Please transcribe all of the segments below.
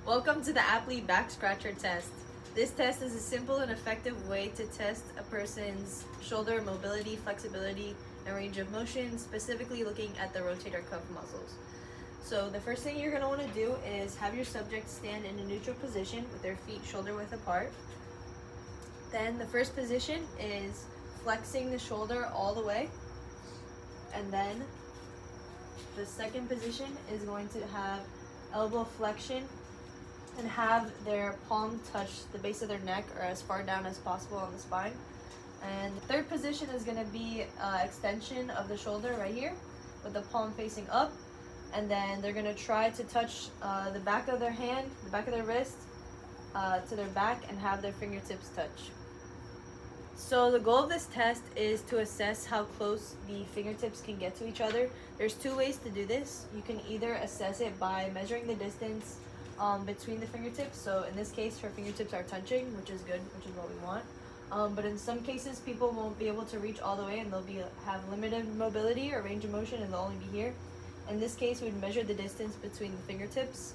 Welcome to the Apley Back Scratch Test. This test is a simple and effective way to test a person's shoulder mobility, flexibility, and range of motion, specifically looking at the rotator cuff muscles. So the first thing you're going to want to do is have your subject stand in a neutral position with their feet shoulder width apart. Then the first position is flexing the shoulder all the way. And then the second position is going to have elbow flexion and have their palm touch the base of their neck or as far down as possible on the spine. And the third position is going to be extension of the shoulder right here with the palm facing up. And then they're going to try to touch the back of their hand, the back of their wrist to their back and have their fingertips touch. So the goal of this test is to assess how close the fingertips can get to each other. There's two ways to do this. You can either assess it by measuring the distance between the fingertips. So in this case, her fingertips are touching, which is good, which is what we want. But in some cases, people won't be able to reach all the way and they'll have limited mobility or range of motion and they'll only be here. In this case, we'd measure the distance between the fingertips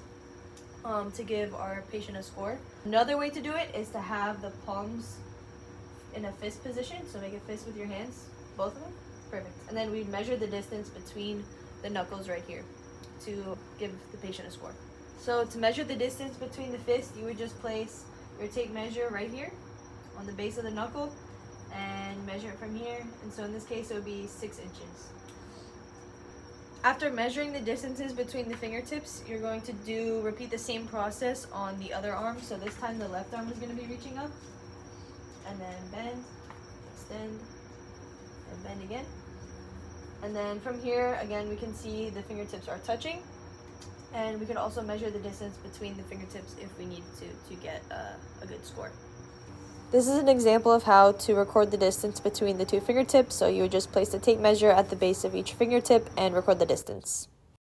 to give our patient a score. Another way to do it is to have the palms in a fist position. So make a fist with your hands, both of them. Perfect. And then we'd measure the distance between the knuckles right here to give the patient a score. So to measure the distance between the fists, you would just place your tape measure right here on the base of the knuckle and measure it from here. And so in this case, it would be 6 inches. After measuring the distances between the fingertips, you're going to repeat the same process on the other arm. So this time the left arm is going to be reaching up. And then bend, extend, and bend again. And then from here, again, we can see the fingertips are touching. And we can also measure the distance between the fingertips if we need to get a good score. This is an example of how to record the distance between the two fingertips. So you would just place the tape measure at the base of each fingertip and record the distance.